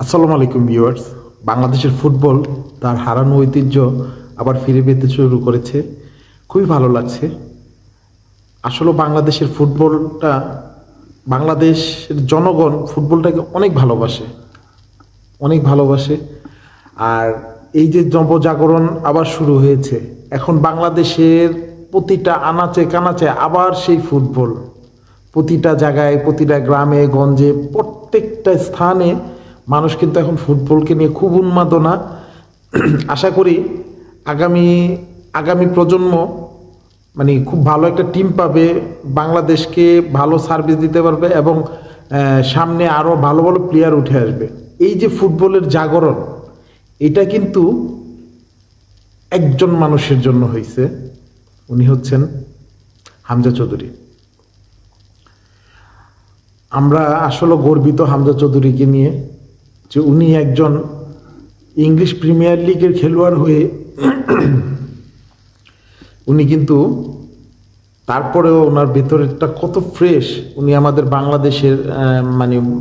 আসসালামু আলাইকুম ভিউয়ার্স। বাংলাদেশের ফুটবল তার হারানো ঐতিহ্য আবার ফিরে পেতে শুরু করেছে। খুবই ভালো লাগছে। আসলে বাংলাদেশের ফুটবলটা, বাংলাদেশের জনগণ ফুটবলটাকে অনেক ভালোবাসে, অনেক ভালোবাসে। আর এই যে নবজাগরণ আবার শুরু হয়েছে, এখন বাংলাদেশের প্রতিটা আনাচে কানাচে আবার সেই ফুটবল। প্রতিটা জায়গায়, প্রতিটা গ্রামে গঞ্জে, প্রত্যেকটা স্থানে মানুষ কিন্তু এখন ফুটবলকে নিয়ে খুব উন্মাদনা। আশা করি আগামী আগামী প্রজন্ম খুব ভালো একটা টিম পাবে, বাংলাদেশকে ভালো সার্ভিস দিতে পারবে এবং সামনে আরও ভালো ভালো প্লেয়ার উঠে আসবে। এই যে ফুটবলের জাগরণ, এটা কিন্তু একজন মানুষের জন্য হয়েছে। উনি হচ্ছেন হামজা চৌধুরী। আমরা আসলে গর্বিত হামজা চৌধুরীকে নিয়ে, যে উনি একজন ইংলিশ প্রিমিয়ার লিগের খেলোয়াড় হয়ে উনি কিন্তু তারপরেও ওনার ভেতরেরটা কত ফ্রেশ। উনি আমাদের বাংলাদেশের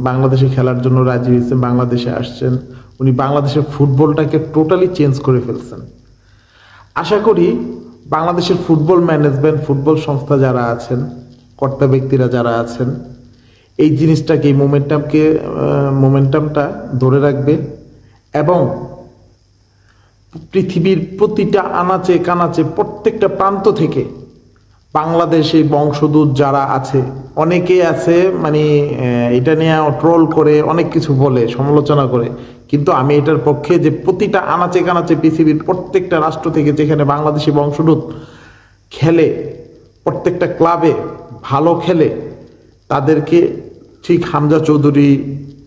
বাংলাদেশে খেলার জন্য রাজি হয়েছেন, বাংলাদেশে আসছেন। উনি বাংলাদেশের ফুটবলটাকে টোটালি চেঞ্জ করে ফেলছেন। আশা করি বাংলাদেশের ফুটবল ম্যানেজমেন্ট, ফুটবল সংস্থা যারা আছেন, কর্তা ব্যক্তিরা যারা আছেন, এই জিনিসটাকে, এই মোমেন্টামটা ধরে রাখবে এবং পৃথিবীর প্রতিটা আনাচে কানাচে, প্রত্যেকটা প্রান্ত থেকে বাংলাদেশে বংশোদ্ভূত যারা আছে, অনেকেই আছে এটা নিয়ে ট্রোল করে, অনেক কিছু বলে, সমালোচনা করে। কিন্তু আমি এটার পক্ষে যে প্রতিটা আনাচে কানাচে পৃথিবীর প্রত্যেকটা রাষ্ট্র থেকে যেখানে বাংলাদেশি বংশোদ্ভূত খেলে, প্রত্যেকটা ক্লাবে ভালো খেলে, তাদেরকে ঠিক হামজা চৌধুরী,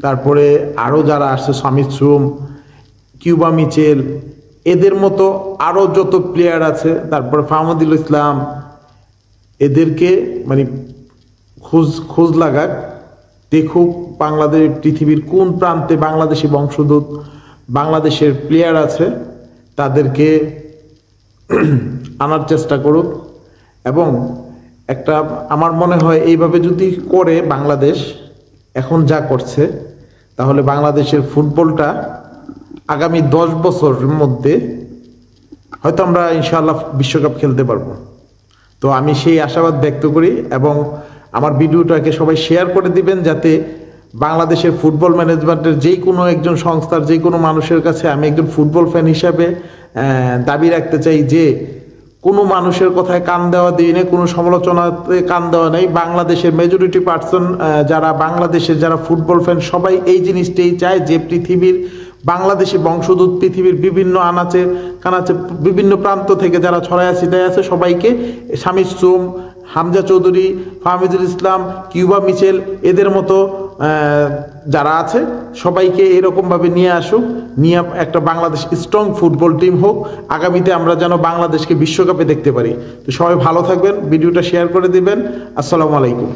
তারপরে আরও যারা আসছে, সামিত সুম, কিউবা মিচেল, এদের মতো আরও যত প্লেয়ার আছে, তারপরে ফাহমুদুল ইসলাম, এদেরকে খোঁজ লাগাক, দেখুক বাংলাদেশ, পৃথিবীর কোন প্রান্তে বাংলাদেশি বংশোদ্ভূত বাংলাদেশের প্লেয়ার আছে, তাদেরকে আনার চেষ্টা করুক। এবং একটা, আমার মনে হয় এইভাবে যদি করে বাংলাদেশ এখন যা করছে, তাহলে বাংলাদেশের ফুটবলটা আগামী 10 বছরের মধ্যে হয়তো আমরা ইনশাআল্লাহ বিশ্বকাপ খেলতে পারবো। তো আমি সেই আশাবাদ ব্যক্ত করি এবং আমার ভিডিওটাকে সবাই শেয়ার করে দিবেন, যাতে বাংলাদেশের ফুটবল ম্যানেজমেন্টের যে কোনো একজন সংস্থার, যে কোনো মানুষের কাছে আমি একজন ফুটবল ফ্যান হিসাবে দাবি রাখতে চাই যে কোনো মানুষের কথায় কান দেওয়া দিই না, কোনো সমালোচনাতে কান দেওয়া নেই। বাংলাদেশের মেজরিটি পার্সন যারা, বাংলাদেশের যারা ফুটবল ফ্যান, সবাই এই জিনিসটাই চায় যে পৃথিবীর বাংলাদেশি বংশোদ্ভূত পৃথিবীর বিভিন্ন আনাচে কানাচে, বিভিন্ন প্রান্ত থেকে যারা ছড়ায় ছিটায় আছে, সবাইকে শামিস সুম, হামজা চৌধুরী, ফাহমিদুল ইসলাম, কিউবা মিচেল, এদের মতো যারা আছে সবাইকে এরকমভাবে নিয়ে আসুক, নিয়ে একটা বাংলাদেশ স্ট্রং ফুটবল টিম হোক। আগামীতে আমরা যেন বাংলাদেশকে বিশ্বকাপে দেখতে পারি। তো সবাই ভালো থাকবেন, ভিডিওটা শেয়ার করে দিবেন। আসসালামু আলাইকুম।